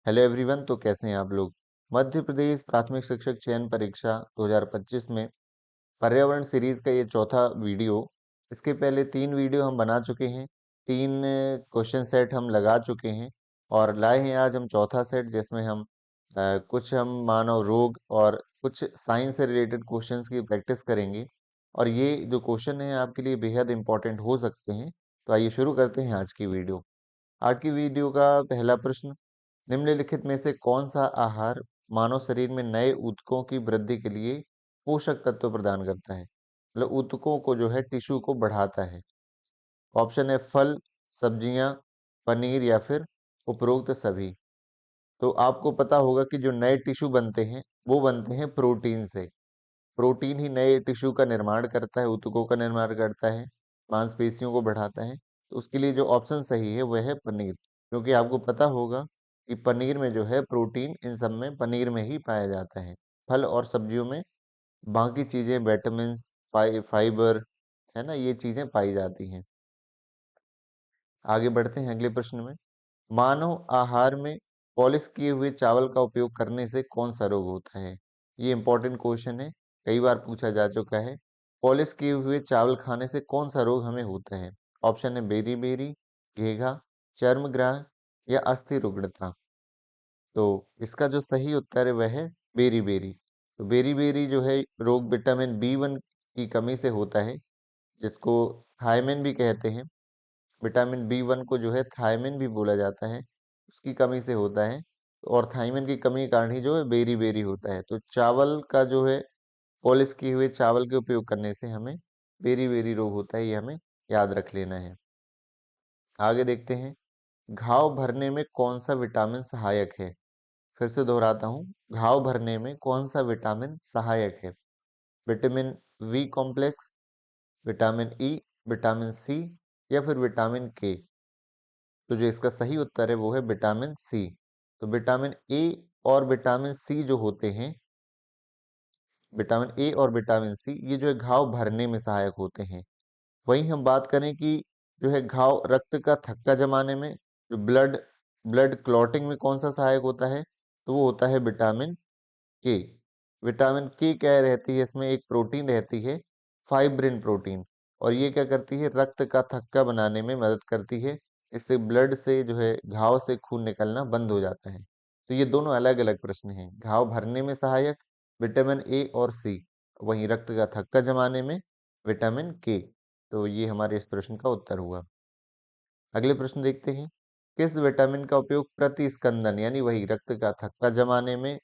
Hello everyone. तो कैसे हैं आप लोग। मध्य प्रदेश प्राथमिक शिक्षक चयन परीक्षा 2025 में पर्यावरण सीरीज का ये चौथा वीडियो। इसके पहले 3 वीडियो हम बना चुके हैं, 3 क्वेश्चन सेट हम लगा चुके हैं और लाए हैं आज हम चौथा सेट, जिसमें हम कुछ हम मानव रोग और कुछ साइंस से रिलेटेड क्वेश्चंस की प्रैक्टिस करेंगे। और ये जो क्वेश्चन है आपके लिए बेहद इंपॉर्टेंट हो सकते हैं। तो आइए शुरू करते हैं आज की वीडियो। आज की वीडियो का पहला प्रश्न, निम्नलिखित में से कौन सा आहार मानव शरीर में नए ऊतकों की वृद्धि के लिए पोषक तत्व प्रदान करता है, मतलब ऊतकों को जो है टिश्यू को बढ़ाता है। ऑप्शन है फल, सब्जियां, पनीर या फिर उपरोक्त सभी। तो आपको पता होगा कि जो नए टिश्यू बनते हैं वो बनते हैं प्रोटीन से। प्रोटीन ही नए टिश्यू का निर्माण करता है, ऊतकों का निर्माण करता है, मांसपेशियों को बढ़ाता है। तो उसके लिए जो ऑप्शन सही है वह है पनीर, क्योंकि आपको पता होगा कि पनीर में जो है प्रोटीन इन सब में पनीर में ही पाया जाता है। फल और सब्जियों में बाकी चीजें विटामिन, फाइबर, है ना, ये चीजें पाई जाती हैं। आगे बढ़ते हैं अगले प्रश्न में। मानव आहार में पॉलिश किए हुए चावल का उपयोग करने से कौन सा रोग होता है। ये इंपॉर्टेंट क्वेश्चन है, कई बार पूछा जा चुका है। पॉलिश किए हुए चावल खाने से कौन सा रोग हमें होता है। ऑप्शन है बेरी बेरी, घेघा, चर्मग्राह या अस्थि रुग्णता। तो इसका जो सही उत्तर है वह है बेरी बेरी। तो बेरी बेरी जो है रोग विटामिन बी 1 की कमी से होता है, जिसको थायमिन भी कहते हैं। विटामिन बी 1 को जो है थायमिन भी बोला जाता है, उसकी कमी से होता है। और थायमिन की कमी के कारण ही जो है बेरी बेरी होता है। तो चावल का जो है पॉलिश किए हुए चावल के उपयोग करने से हमें बेरी बेरी रोग होता है, ये हमें याद रख लेना है। आगे देखते हैं, घाव भरने में कौन सा विटामिन सहायक है। फिर से दोहराता हूँ, घाव भरने में कौन सा विटामिन सहायक है। Vitamin B complex, vitamin E, vitamin C या फिर विटामिन के। तो जो इसका सही उत्तर है वो है विटामिन सी। तो विटामिन ए और विटामिन सी जो होते हैं, विटामिन ए और विटामिन सी ये जो है घाव भरने में सहायक होते हैं। वहीं हम बात करें कि जो है घाव रक्त का थक्का जमाने में, जो ब्लड ब्लड क्लॉटिंग में कौन सा सहायक होता है, तो वो होता है विटामिन के। विटामिन के क्या रहती है, इसमें एक प्रोटीन रहती है, फाइब्रिन प्रोटीन। और ये क्या करती है, रक्त का थक्का बनाने में मदद करती है। इससे ब्लड से जो है घाव से खून निकलना बंद हो जाता है। तो ये दोनों अलग अलग प्रश्न हैं। घाव भरने में सहायक विटामिन ए और सी, वहीं रक्त का थक्का जमाने में विटामिन के। तो ये हमारे इस प्रश्न का उत्तर हुआ। अगले प्रश्न देखते हैं, किस विटामिन का उपयोग प्रतिस्कंदन यानी वही रक्त का थक्का जमाने में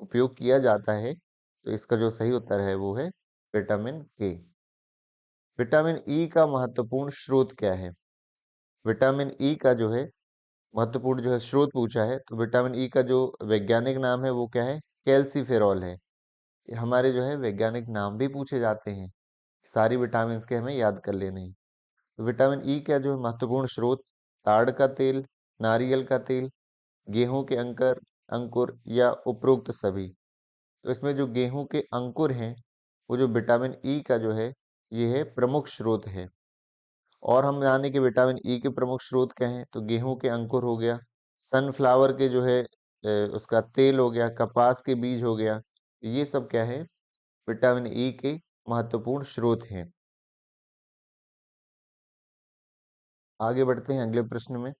उपयोग किया जाता है। तो इसका जो सही उत्तर है वो है विटामिन के। विटामिन ई का महत्वपूर्ण स्रोत क्या है। विटामिन ई का जो है महत्वपूर्ण जो है स्रोत पूछा है, तो विटामिन ई का जो वैज्ञानिक नाम है वो क्या है, कैल्सीफेरॉल है। ये हमारे जो है वैज्ञानिक नाम भी पूछे जाते हैं, सारी विटामिन के हमें याद कर लेने हैं। तो विटामिन ई का जो महत्वपूर्ण स्रोत, ताड़ का तेल, नारियल का तेल, गेहूं के अंकुर या उपरोक्त सभी। तो इसमें जो गेहूं के अंकुर हैं, वो जो विटामिन ई का जो है ये है प्रमुख स्रोत है। और हम जाने कि विटामिन ई के प्रमुख स्रोत क्या हैं, तो गेहूं के अंकुर हो गया, सनफ्लावर के जो है उसका तेल हो गया, कपास के बीज हो गया। ये सब क्या है, विटामिन ई के महत्वपूर्ण स्रोत हैं। आगे बढ़ते हैं अगले प्रश्न में।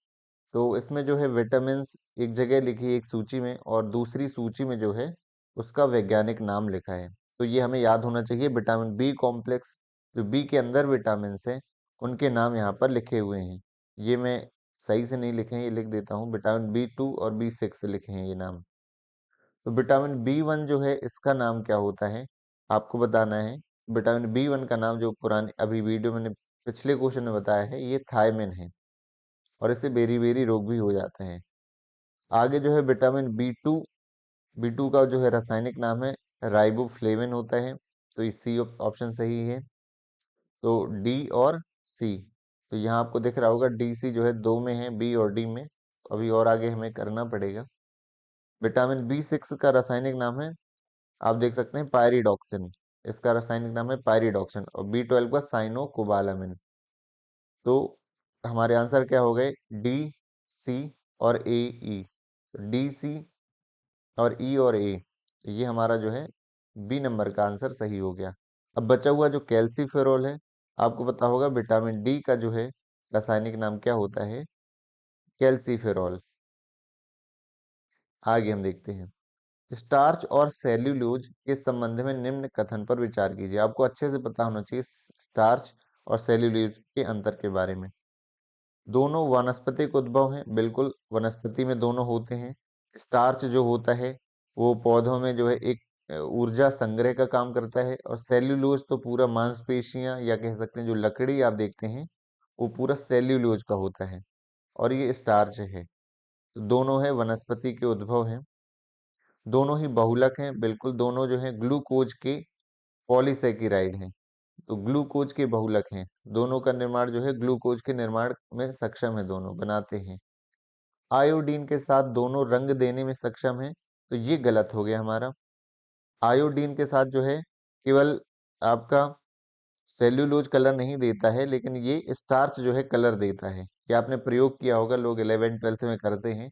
तो इसमें जो है विटामिन्स एक जगह लिखी है एक सूची में, और दूसरी सूची में जो है उसका वैज्ञानिक नाम लिखा है। तो ये हमें याद होना चाहिए। विटामिन बी कॉम्प्लेक्स, जो बी के अंदर विटामिन हैं, उनके नाम यहाँ पर लिखे हुए हैं। ये मैं सही से नहीं लिखे हैं, ये लिख देता हूँ, विटामिन बी 2 और बी 6 लिखे हैं ये नाम। तो विटामिन बी 1 जो है इसका नाम क्या होता है, आपको बताना है। विटामिन बी 1 का नाम जो पुराने अभी वीडियो मैंने पिछले क्वेश्चन में बताया है, ये थायमिन है, और इससे बेरी बेरी रोग भी हो जाते हैं। आगे जो है विटामिन बी टू का जो है रासायनिक नाम है राइबोफ्लेविन होता है। तो ये सी ऑप्शन सही है। तो डी और सी, तो यहाँ आपको दिख रहा होगा डी सी जो है दो में है, बी और डी में। तो अभी और आगे हमें करना पड़ेगा। विटामिन बी 6 का रासायनिक नाम है, आप देख सकते हैं पायरिडॉक्सिन। इसका रासायनिक नाम है पायरिडॉक्सिन। और बी 12 का साइनोकोबालामिन। तो हमारे आंसर क्या हो गए, डी, सी और ए, ई। डी, सी और ई और ए, ये हमारा जो है बी नंबर का आंसर सही हो गया। अब बचा हुआ जो कैल्सीफेरोल है, आपको पता होगा विटामिन डी का जो है रासायनिक नाम क्या होता है, कैल्सीफेरोल। आगे हम देखते हैं, स्टार्च और सेल्यूलोज के संबंध में निम्न कथन पर विचार कीजिए। आपको अच्छे से पता होना चाहिए स्टार्च और सेल्यूलोज के अंतर के बारे में। दोनों वानस्पतिक उद्भव हैं, बिल्कुल वनस्पति में दोनों होते हैं। स्टार्च जो होता है वो पौधों में जो है एक ऊर्जा संग्रह का काम करता है, और सेल्यूलोज तो पूरा मांसपेशियां या कह सकते हैं जो लकड़ी आप देखते हैं वो पूरा सेल्यूलोज का होता है, और ये स्टार्च है। तो दोनों है वनस्पति के उद्भव हैं, दोनों ही बहुलक हैं, बिल्कुल दोनों जो है ग्लूकोज के पॉलीसेकेराइड हैं। तो ग्लूकोज के बहुलक हैं, दोनों का निर्माण जो है ग्लूकोज के निर्माण में सक्षम है, दोनों बनाते हैं। आयोडीन के साथ दोनों रंग देने में सक्षम है, तो ये गलत हो गया हमारा। आयोडीन के साथ जो है केवल आपका सेल्यूलोज कलर नहीं देता है, लेकिन ये स्टार्च जो है कलर देता है। ये आपने प्रयोग किया होगा, लोग 11 12th में करते हैं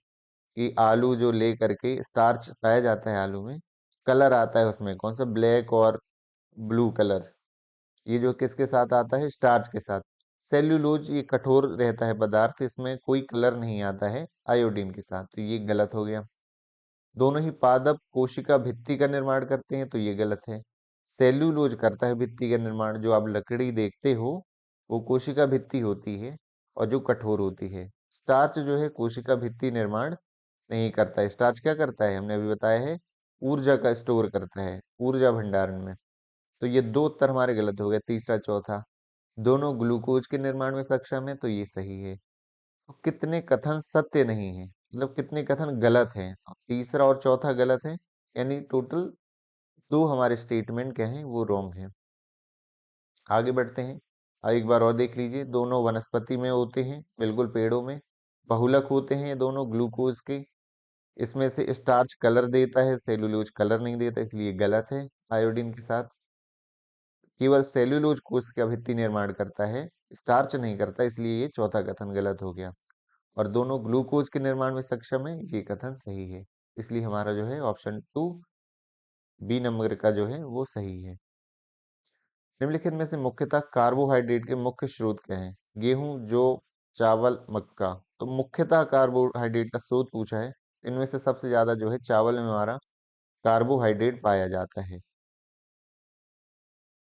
कि आलू जो ले करके स्टार्च पाया जाता है आलू में, कलर आता है उसमें कौन सा, ब्लैक और ब्लू कलर। ये जो किसके साथ आता है, स्टार्च के साथ। सेल्यूलोज ये कठोर रहता है पदार्थ, इसमें कोई कलर नहीं आता है आयोडीन के साथ, तो ये गलत हो गया। दोनों ही पादप कोशिका भित्ति का निर्माण करते हैं, तो ये गलत है। सेल्यूलोज करता है भित्ति का निर्माण, जो आप लकड़ी देखते हो वो कोशिका भित्ति होती है और जो कठोर होती है। स्टार्च जो है कोशिका भित्ति निर्माण नहीं करता है। स्टार्च क्या करता है, हमने अभी बताया है, ऊर्जा का स्टोर करता है, ऊर्जा भंडारण में। तो ये दो उत्तर हमारे गलत हो गए, तीसरा चौथा। दोनों ग्लूकोज के निर्माण में सक्षम है, तो ये सही है। तो कितने कथन सत्य नहीं है, मतलब कितने कथन गलत हैं, तीसरा और चौथा गलत है, यानी टोटल दो हमारे स्टेटमेंट क्या हैं वो रॉन्ग हैं। आगे बढ़ते हैं, एक बार और देख लीजिए, दोनों वनस्पति में होते हैं, बिल्कुल पेड़ों में। बहुलक होते हैं दोनों ग्लूकोज के। इसमें से स्टार्च कलर देता है, सेलुलोज कलर नहीं देता, इसलिए गलत है। आयोडीन के साथ केवल सेल्यूलोज कोशिका भित्ति निर्माण करता है, स्टार्च नहीं करता, इसलिए ये चौथा कथन गलत हो गया। और दोनों ग्लूकोज के निर्माण में सक्षम है, ये कथन सही है। इसलिए हमारा जो है ऑप्शन 2 बी नंबर का जो है वो सही है। निम्नलिखित में से मुख्यतः कार्बोहाइड्रेट के मुख्य स्रोत क्या हैं? गेहूं, जौ, चावल, मक्का। तो मुख्यतः कार्बोहाइड्रेट का स्रोत पूछा है, इनमें से सबसे ज्यादा जो है चावल में हमारा कार्बोहाइड्रेट पाया जाता है।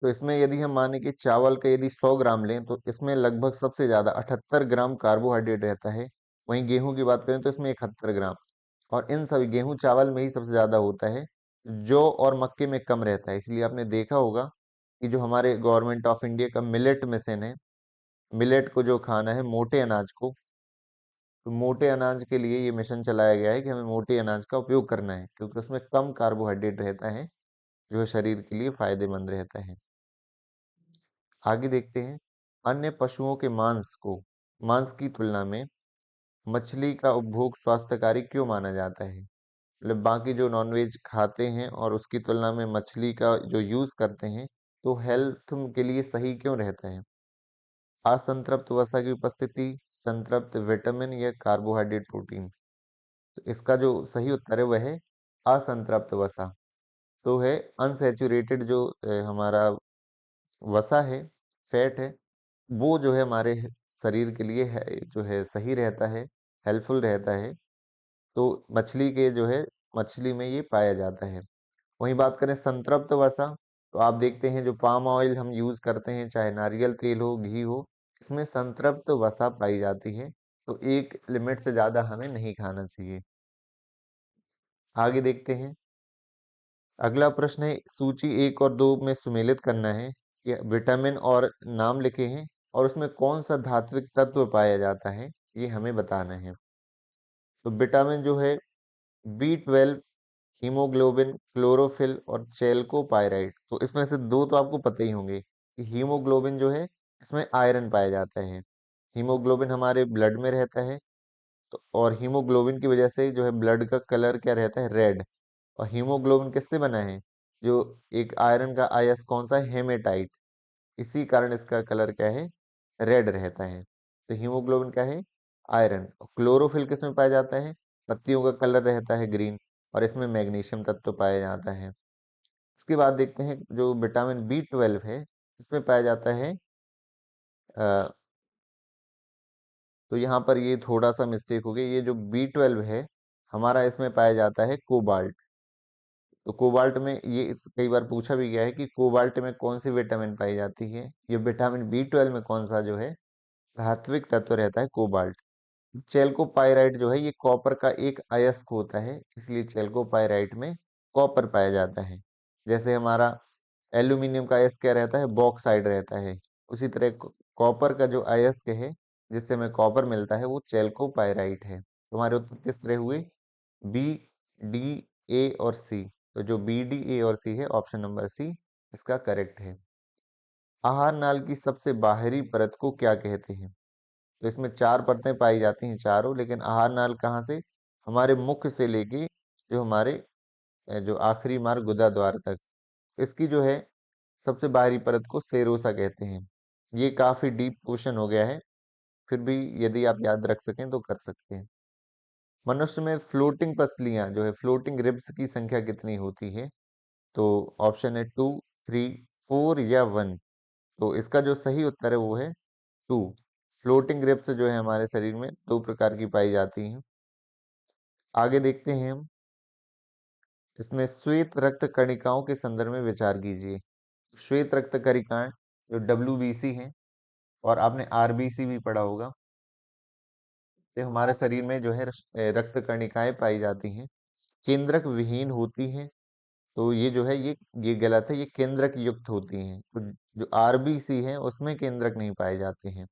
तो इसमें यदि हम माने कि चावल का यदि 100 ग्राम लें, तो इसमें लगभग सबसे ज्यादा 78 ग्राम कार्बोहाइड्रेट रहता है। वहीं गेहूं की बात करें तो इसमें 71 ग्राम। और इन सभी गेहूं चावल में ही सबसे ज्यादा होता है, जौ और मक्के में कम रहता है। इसलिए आपने देखा होगा कि जो हमारे गवर्नमेंट ऑफ इंडिया का मिलेट मिशन है, मिलेट को जो खाना है, मोटे अनाज को, तो मोटे अनाज के लिए ये मिशन चलाया गया है कि हमें मोटे अनाज का उपयोग करना है, क्योंकि उसमें कम कार्बोहाइड्रेट रहता है, जो शरीर के लिए फायदेमंद रहता है। आगे देखते हैं, अन्य पशुओं के मांस की तुलना में मछली का उपभोग स्वास्थ्यकारी क्यों माना जाता है? मतलब बाकी जो नॉनवेज खाते हैं और उसकी तुलना में मछली का जो यूज करते हैं, तो हेल्थ के लिए सही क्यों रहता है? असंतृप्त वसा की उपस्थिति, संतृप्त विटामिन या कार्बोहाइड्रेट प्रोटीन। तो इसका जो सही उत्तर है वह है असंतृप्त वसा। तो है अनसैचुरेटेड जो हमारा वसा है, फैट है, वो जो है हमारे शरीर के लिए है जो है सही रहता है, हेल्पफुल रहता है। तो मछली के जो है, मछली में ये पाया जाता है। वहीं बात करें संतृप्त वसा, तो आप देखते हैं जो पाम ऑयल हम यूज करते हैं, चाहे नारियल तेल हो, घी हो, इसमें संतृप्त वसा पाई जाती है। तो एक लिमिट से ज्यादा हमें नहीं खाना चाहिए। आगे देखते हैं, अगला प्रश्न है, सूची 1 और 2 में सुमेलित करना है कि विटामिन और नाम लिखे हैं और उसमें कौन सा धात्विक तत्व पाया जाता है, ये हमें बताना है। तो विटामिन जो है B12, हीमोग्लोबिन, क्लोरोफिल और चेल्कोपाइराइड। तो इसमें से दो तो आपको पता ही होंगे कि हीमोग्लोबिन जो है इसमें आयरन पाया जाता है। हीमोग्लोबिन हमारे ब्लड में रहता है, तो और हीमोग्लोबिन की वजह से जो है ब्लड का कलर क्या रहता है, रेड। और हीमोग्लोबिन किससे बना है, जो एक आयरन का आयस कौन सा है, हेमेटाइट। इसी कारण इसका कलर क्या है, रेड रहता है। तो हीमोग्लोबिन क्या है, आयरन। क्लोरोफिल किस में पाया जाता है, पत्तियों का कलर रहता है ग्रीन, और इसमें मैग्नीशियम तत्व पाया जाता है। इसके बाद देखते हैं जो विटामिन B12 है, इसमें पाया जाता है अ, तो यहाँ पर ये थोड़ा सा मिस्टेक हो गया। ये जो B12 है हमारा, इसमें पाया जाता है कोबाल्ट। तो कोबाल्ट में ये कई बार पूछा भी गया है कि कोबाल्ट में कौन सी विटामिन पाई जाती है। ये विटामिन B12 में कौन सा जो है धात्विक तत्व रहता है, कोबाल्ट। चेल्कोपाइराइट जो है ये कॉपर का एक अयस्क होता है, इसलिए चेल्कोपाइराइट में कॉपर पाया जाता है। जैसे हमारा एल्यूमिनियम का अयस्क क्या रहता है, बॉक्साइड रहता है। उसी तरह कॉपर का जो अयस्क है जिससे हमें कॉपर मिलता है वो चेल्कोपाइराइट है। तुम्हारे उत्तर किस तरह हुए, बी, डी, ए और सी। तो जो बी, डी, ए और सी है, ऑप्शन नंबर सी इसका करेक्ट है। आहार नाल की सबसे बाहरी परत को क्या कहते हैं? तो इसमें 4 परतें पाई जाती हैं चारों, लेकिन आहार नाल कहाँ से, हमारे मुख से लेके जो हमारे जो आखिरी मार्ग गुदा द्वार तक, इसकी जो है सबसे बाहरी परत को सेरोसा कहते हैं। ये काफी डीप क्वेश्चन हो गया है, फिर भी यदि आप याद रख सकें तो कर सकते हैं। मनुष्य में फ्लोटिंग पसलियां जो है, फ्लोटिंग रिब्स की संख्या कितनी होती है? तो ऑप्शन है 2, 3, 4 या 1। तो इसका जो सही उत्तर है वो है 2। फ्लोटिंग रिब्स जो है हमारे शरीर में 2 प्रकार की पाई जाती हैं। आगे देखते हैं हम, इसमें श्वेत रक्त कणिकाओं के संदर्भ में विचार कीजिए। श्वेत रक्त कणिकाएं जो WBC हैं, और आपने RBC भी पढ़ा होगा, ये हमारे शरीर में जो है रक्त कणिकाएं पाई जाती हैं, केंद्रक विहीन होती हैं। तो ये जो है ये गलत है, ये केंद्रक युक्त होती हैं। तो जो RBC है उसमें केंद्रक नहीं पाए जाते हैं।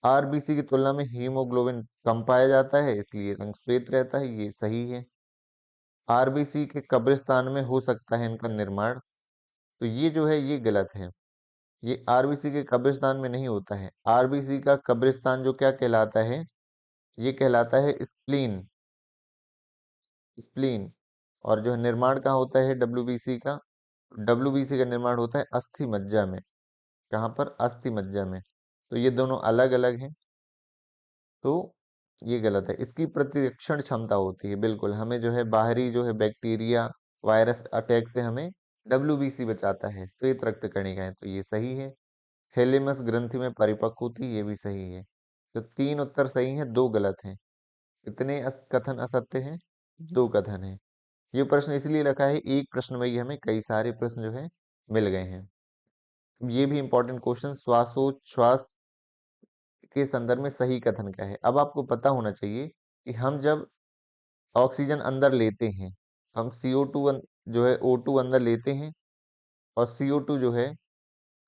RBC की तुलना में हीमोग्लोबिन कम पाया जाता है, इसलिए रंग श्वेत रहता है, ये सही है। RBC के कब्रिस्तान में हो सकता है इनका निर्माण, तो ये जो है ये गलत है। ये RBC के कब्रिस्तान में नहीं होता है। RBC का कब्रिस्तान जो क्या कहलाता है, ये कहलाता है स्प्लीन। स्प्लीन। और जो है निर्माण कहाँ होता है WBC का, WBC का निर्माण होता है अस्थि मज्जा में। कहाँ पर, अस्थि मज्जा में। तो ये दोनों अलग अलग हैं, तो ये गलत है। इसकी प्रतिरक्षण क्षमता होती है, बिल्कुल हमें जो है बाहरी जो है बैक्टीरिया वायरस अटैक से हमें WBC बचाता है, श्वेत रक्त कणिकाएं, तो ये सही है। थैलेमस ग्रंथि में परिपक्व होती, ये भी सही है। तो 3 उत्तर सही हैं, 2 गलत हैं। कितने कथन असत्य हैं, 2 कथन हैं। ये प्रश्न इसलिए रखा है, एक प्रश्न में ही हमें कई सारे प्रश्न जो है मिल गए हैं। ये भी इंपॉर्टेंट क्वेश्चन, श्वासोच्छ्वास के संदर्भ में सही कथन क्या है। अब आपको पता होना चाहिए कि हम जब ऑक्सीजन अंदर लेते हैं, हम CO2 जो है O2 अंदर लेते हैं, और CO2 जो है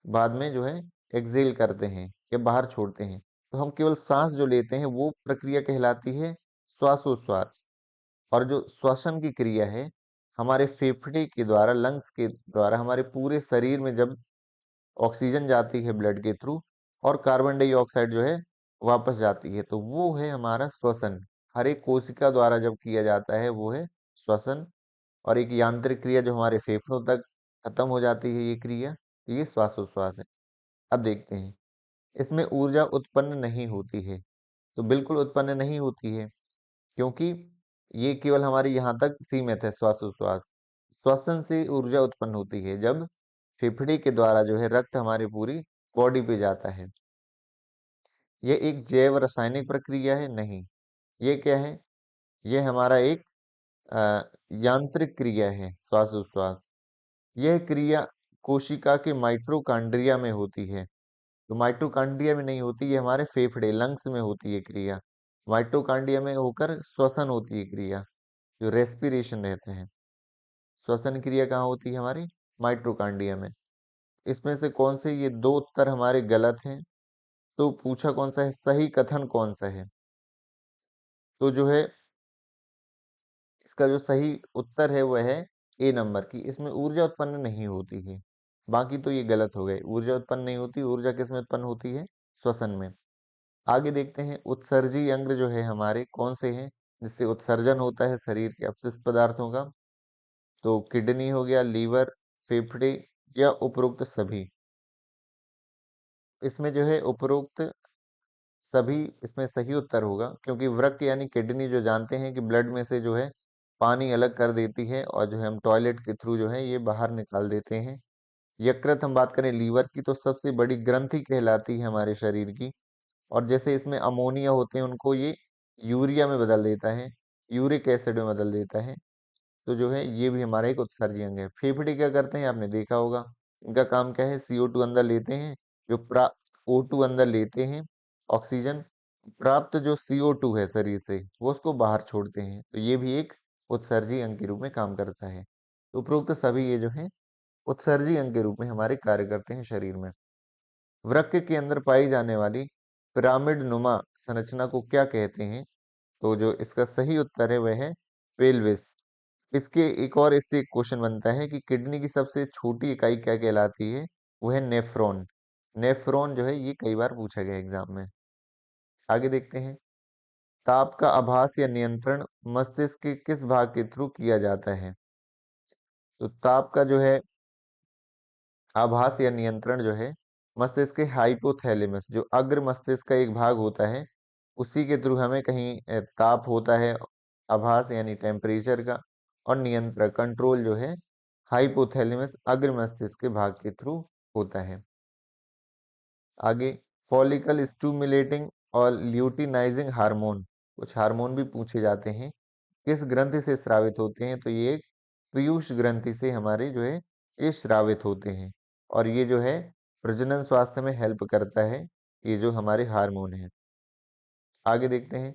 बाद में जो है एक्सेल करते हैं या बाहर छोड़ते हैं। तो हम केवल सांस जो लेते हैं वो प्रक्रिया कहलाती है श्वासोच्छ्वास। और जो श्वसन की क्रिया है, हमारे फेफड़े के द्वारा, लंग्स के द्वारा हमारे पूरे शरीर में जब ऑक्सीजन जाती है ब्लड के थ्रू, और कार्बन डाइऑक्साइड जो है वापस जाती है, तो वो है हमारा श्वसन। हर एक कोशिका द्वारा जब किया जाता है वो है श्वसन। और एक यांत्रिक क्रिया जो हमारे फेफड़ों तक खत्म हो जाती है, ये क्रिया, तो ये श्वासोच्छ्वास है। अब देखते हैं, इसमें ऊर्जा उत्पन्न नहीं होती है। तो बिल्कुल उत्पन्न नहीं होती है, क्योंकि ये केवल हमारे यहाँ तक सीमित है श्वासोच्छ्वास। श्वसन से ऊर्जा उत्पन्न होती है जब फेफड़े के द्वारा जो है रक्त हमारी पूरी बॉडी पे जाता है। यह एक जैव रासायनिक प्रक्रिया है, नहीं। ये क्या है, ये हमारा एक अ, यांत्रिक क्रिया है श्वासोच्छ्वास। यह क्रिया कोशिका के माइटोकॉन्ड्रिया में होती है। तो माइटोकॉन्ड्रिया में नहीं होती, ये हमारे फेफड़े, लंग्स में होती है क्रिया। माइटोकॉन्ड्रिया में होकर श्वसन होती है क्रिया, जो रेस्पिरेशन रहते हैं। श्वसन क्रिया कहाँ होती है, हमारे माइटोकॉन्ड्रिया में। इसमें से कौन से ये 2 उत्तर हमारे गलत हैं? तो पूछा कौन सा है, सही कथन कौन सा है? तो जो है इसका जो सही उत्तर है वह है ए नंबर की, इसमें ऊर्जा उत्पन्न नहीं होती है। बाकी तो ये गलत हो गए, ऊर्जा उत्पन्न नहीं होती। ऊर्जा किसमें उत्पन्न होती है, श्वसन में। आगे देखते हैं, उत्सर्जी अंग जो है हमारे कौन से हैं जिससे उत्सर्जन होता है शरीर के अपशिष्ट पदार्थों का? तो किडनी हो गया, लीवर, फेफड़े, या उपरोक्त सभी। इसमें जो है उपरोक्त सभी इसमें सही उत्तर होगा, क्योंकि वृक्क यानी किडनी जो जानते हैं कि ब्लड में से जो है पानी अलग कर देती है और जो है हम टॉयलेट के थ्रू जो है ये बाहर निकाल देते हैं। यकृत हम बात करें लीवर की, तो सबसे बड़ी ग्रंथि कहलाती है हमारे शरीर की, और जैसे इसमें अमोनिया होते हैं उनको ये यूरिया में बदल देता है, यूरिक एसिड में बदल देता है। तो जो है ये भी हमारा एक उत्सर्जी अंग है। फेफड़े क्या करते हैं आपने देखा होगा, इनका काम क्या है, CO2 अंदर लेते हैं, जो O2 अंदर लेते हैं, ऑक्सीजन, प्राप्त जो CO2 है शरीर से वो उसको बाहर छोड़ते हैं। तो ये भी एक उत्सर्जी अंग के रूप में काम करता है। तो उपरोक्त सभी ये जो है उत्सर्जी अंग के रूप में हमारे कार्य करते हैं शरीर में। वृक्क के अंदर पाई जाने वाली पिरामिड नुमा संरचना को क्या कहते हैं? तो जो इसका सही उत्तर है वह है पेल्विस। इसके एक और इससे क्वेश्चन बनता है कि किडनी की सबसे छोटी इकाई क्या कहलाती है? वो है नेफ्रॉन। नेफ्रॉन जो है ये कई बार पूछा गया एग्जाम में। आगे देखते हैं, ताप का आभास या नियंत्रण मस्तिष्क के किस भाग के थ्रू किया जाता है? तो ताप का जो है आभास या नियंत्रण जो है मस्तिष्क के हाइपोथैलेमस, जो अग्र मस्तिष्क का एक भाग होता है, उसी के थ्रू हमें कहीं ताप होता है, आभास यानी टेम्परेचर का, और नियंत्रण कंट्रोल जो है हाइपोथैलेमस अग्र मस्तिष्क के भाग के थ्रू होता है। आगे, फॉलिकल स्टिमुलेटिंग और ल्यूटिनाइजिंग हार्मोन, कुछ हार्मोन भी पूछे जाते हैं, किस ग्रंथि से स्रावित होते हैं? तो ये एक पीयूष ग्रंथि से हमारे जो है ये स्रावित होते हैं, और ये जो है प्रजनन स्वास्थ्य में हेल्प करता है, ये जो हमारे हार्मोन है। आगे देखते हैं,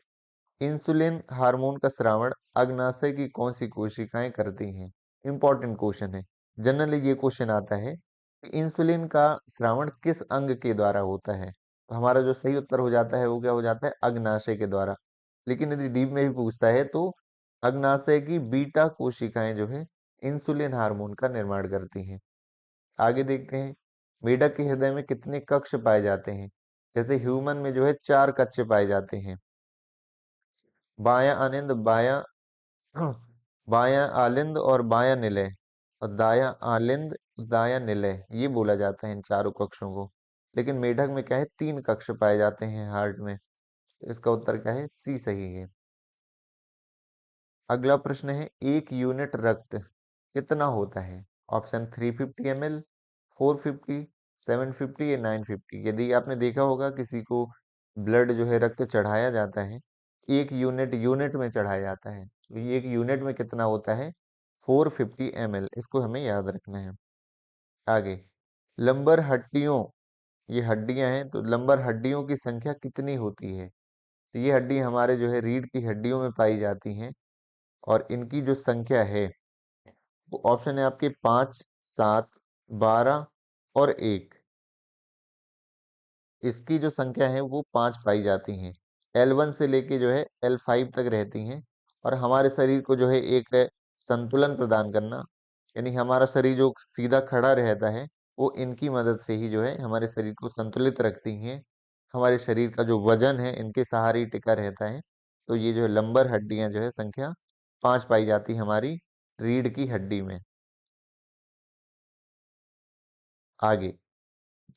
इंसुलिन हार्मोन का स्रावण अग्नाशय की कौन सी कोशिकाएं करती हैं? इंपॉर्टेंट क्वेश्चन है, जनरली ये क्वेश्चन आता है कि इंसुलिन का स्रावण किस अंग के द्वारा होता है? तो हमारा जो सही उत्तर हो जाता है वो क्या हो जाता है? अग्नाशय के द्वारा। लेकिन यदि डीप में भी पूछता है तो अग्नाशय की बीटा कोशिकाएं जो है इंसुलिन हार्मोन का निर्माण करती हैं। आगे देखते हैं, मेढक के हृदय में कितने कक्ष पाए जाते हैं? जैसे ह्यूमन में जो है 4 कक्ष पाए जाते हैं, बायां आनंद, बायां बायां आलिंद और बायां निलय, और दायां आलिंद, दायां निलय, ये बोला जाता है इन चारों कक्षों को। लेकिन मेढक में क्या है, 3 कक्ष पाए जाते हैं हार्ट में। इसका उत्तर क्या है? सी सही है। अगला प्रश्न है, एक यूनिट रक्त कितना होता है? ऑप्शन 350 ml, 450, 750 या 950। यदि आपने देखा होगा किसी को ब्लड जो है रक्त चढ़ाया जाता है, एक यूनिट यूनिट में चढ़ाया जाता है, तो ये एक यूनिट में कितना होता है? 450 ml, इसको हमें याद रखना है। आगे, लंबर हड्डियों, ये हड्डियां हैं, तो लंबर हड्डियों की संख्या कितनी होती है? तो ये हड्डी हमारे जो है रीढ़ की हड्डियों में पाई जाती हैं, और इनकी जो संख्या है वो ऑप्शन है आपके 5, 7, 12 और 1। इसकी जो संख्या है वो 5 पाई जाती हैं। L1 से लेके जो है L5 तक रहती हैं, और हमारे शरीर को जो है एक संतुलन प्रदान करना, यानी हमारा शरीर जो सीधा खड़ा रहता है वो इनकी मदद से ही जो है हमारे शरीर को संतुलित रखती हैं। हमारे शरीर का जो वजन है इनके सहारे ही टिका रहता है। तो ये जो है लंबर हड्डियां जो है संख्या 5 पाई जाती है हमारी रीढ़ की हड्डी में। आगे,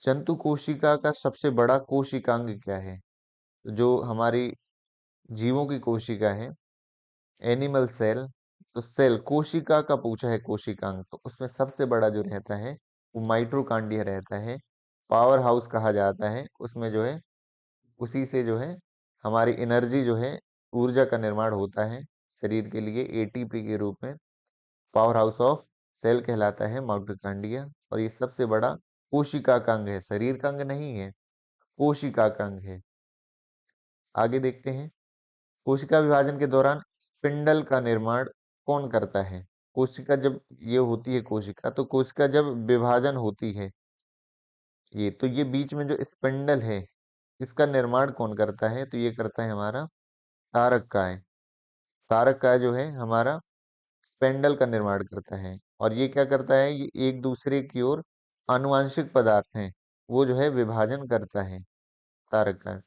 जंतु कोशिका का सबसे बड़ा कोशिकांग क्या है? जो हमारी जीवों की कोशिका है, एनिमल सेल, तो सेल कोशिका का पूछा है कोशिकांग, तो उसमें सबसे बड़ा जो रहता है वो माइटोकांड्रिया रहता है। पावर हाउस कहा जाता है उसमें जो है, उसी से जो है हमारी एनर्जी जो है, ऊर्जा का निर्माण होता है शरीर के लिए ATP के रूप में। पावर हाउस ऑफ सेल कहलाता है माइटोकांड्रिया, और ये सबसे बड़ा कोशिका का अंग है, शरीर का अंग नहीं है, कोशिका का अंग है। आगे देखते हैं, कोशिका विभाजन के दौरान स्पिंडल का निर्माण कौन करता है? कोशिका जब ये होती है कोशिका, तो कोशिका जब विभाजन होती है, ये तो ये बीच में जो स्पिंडल है इसका निर्माण कौन करता है? तो ये करता है हमारा तारक काय। तारक काय जो है हमारा स्पेंडल का निर्माण करता है, और ये क्या करता है, ये एक दूसरे की ओर आनुवांशिक पदार्थ हैं वो जो है विभाजन करता है तारक काय।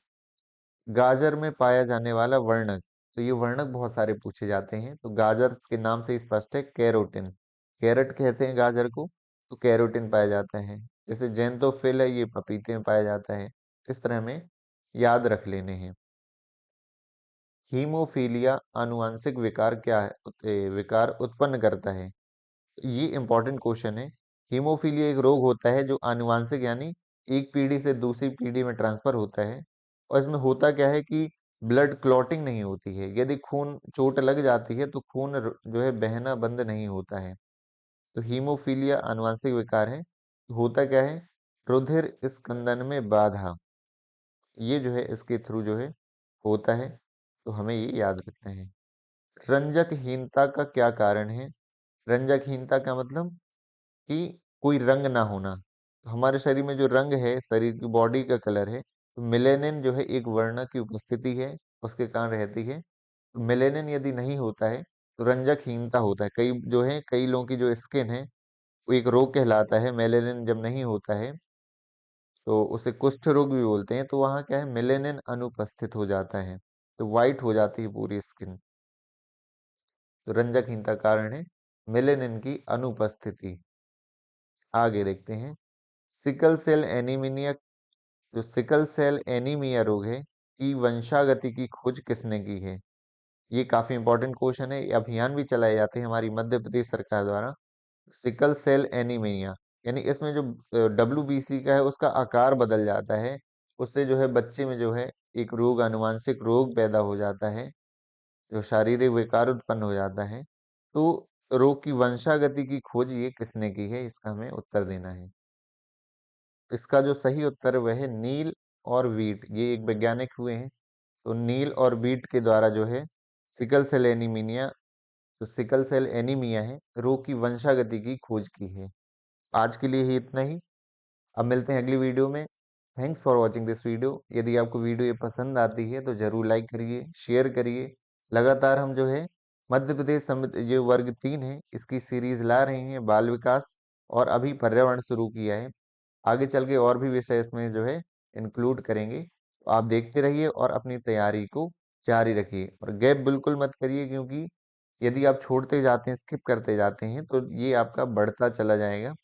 गाजर में पाया जाने वाला वर्णक, तो ये वर्णक बहुत सारे पूछे जाते हैं, तो गाजर के नाम से स्पष्ट है, कैरोटिन। कैरेट कहते हैं गाजर को, तो कैरोटिन पाया जाता है। जैसे जेंतोफिल है, ये पपीते में पाया जाता है। इस तरह में याद रख लेने हैं। हीमोफीलिया आनुवांशिक विकार क्या है, विकार उत्पन्न करता है? ये इंपॉर्टेंट क्वेश्चन है। हीमोफीलिया एक रोग होता है जो आनुवांशिक यानी एक पीढ़ी से दूसरी पीढ़ी में ट्रांसफर होता है। और इसमें होता क्या है कि ब्लड क्लॉटिंग नहीं होती है। यदि खून चोट लग जाती है तो खून जो है बहना बंद नहीं होता है। तो हीमोफीलिया आनुवांशिक विकार है। होता क्या है, रुधिर स्कंदन में बाधा, ये जो है इसके थ्रू जो है होता है। तो हमें ये याद रखना है। रंजकहीनता का क्या कारण है? रंजकहीनता का मतलब कि कोई रंग ना होना। तो हमारे शरीर में जो रंग है, शरीर की बॉडी का कलर है, तो मेलेनिन जो है एक वर्ण की उपस्थिति है, उसके कारण रहती है। तो मेलेनिन यदि नहीं होता है तो रंजकहीनता होता है। कई लोगों की जो स्किन है वो एक रोग कहलाता है। मेलेनिन जब नहीं होता है तो उसे कुष्ठ रोग भी बोलते हैं। तो वहाँ क्या है, मेलेनिन अनुपस्थित हो जाता है, तो व्हाइट हो जाती है पूरी स्किन। तो रंजकहीनता कारण है मेलेनिन की अनुपस्थिति। आगे देखते हैं, सिकल सेल एनीमिया, जो सिकल सेल एनीमिया रोग है की वंशागति की खोज किसने की है? ये काफी इंपॉर्टेंट क्वेश्चन है। ये अभियान भी चलाए जाते हैं हमारी मध्य प्रदेश सरकार द्वारा। सिकल सेल एनीमिया यानी इसमें जो WBC का है उसका आकार बदल जाता है। उससे जो है बच्चे में जो है एक रोग, आनुवांशिक रोग पैदा हो जाता है, जो शारीरिक विकार उत्पन्न हो जाता है। तो रोग की वंशागति की खोज ये किसने की है, इसका हमें उत्तर देना है। इसका जो सही उत्तर है वह है नील और वीट। ये एक वैज्ञानिक हुए हैं। तो नील और वीट के द्वारा जो है सिकल सेल एनीमिया, जो सिकल सेल एनीमिया है, रोग की वंशागति की खोज की है। आज के लिए ही इतना ही। अब मिलते हैं अगली वीडियो में। Thanks for watching this video. यदि आपको वीडियो ये पसंद आती है तो जरूर लाइक करिए, शेयर करिए। लगातार हम जो है मध्य प्रदेश समिति जो वर्ग 3 है इसकी सीरीज ला रहे हैं, बाल विकास, और अभी पर्यावरण शुरू किया है। आगे चल के और भी विषय इसमें जो है इंक्लूड करेंगे। तो आप देखते रहिए और अपनी तैयारी को जारी रखिए, और गैप बिल्कुल मत करिए, क्योंकि यदि आप छोड़ते जाते हैं, स्किप करते जाते हैं, तो ये आपका बढ़ता चला जाएगा।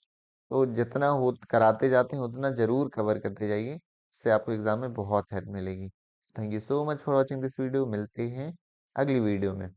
तो जितना हो कराते जाते हैं उतना जरूर कवर करते जाइए। इससे आपको एग्जाम में बहुत हेल्प मिलेगी। Thank you so much for watching this video. मिलते हैं अगली वीडियो में।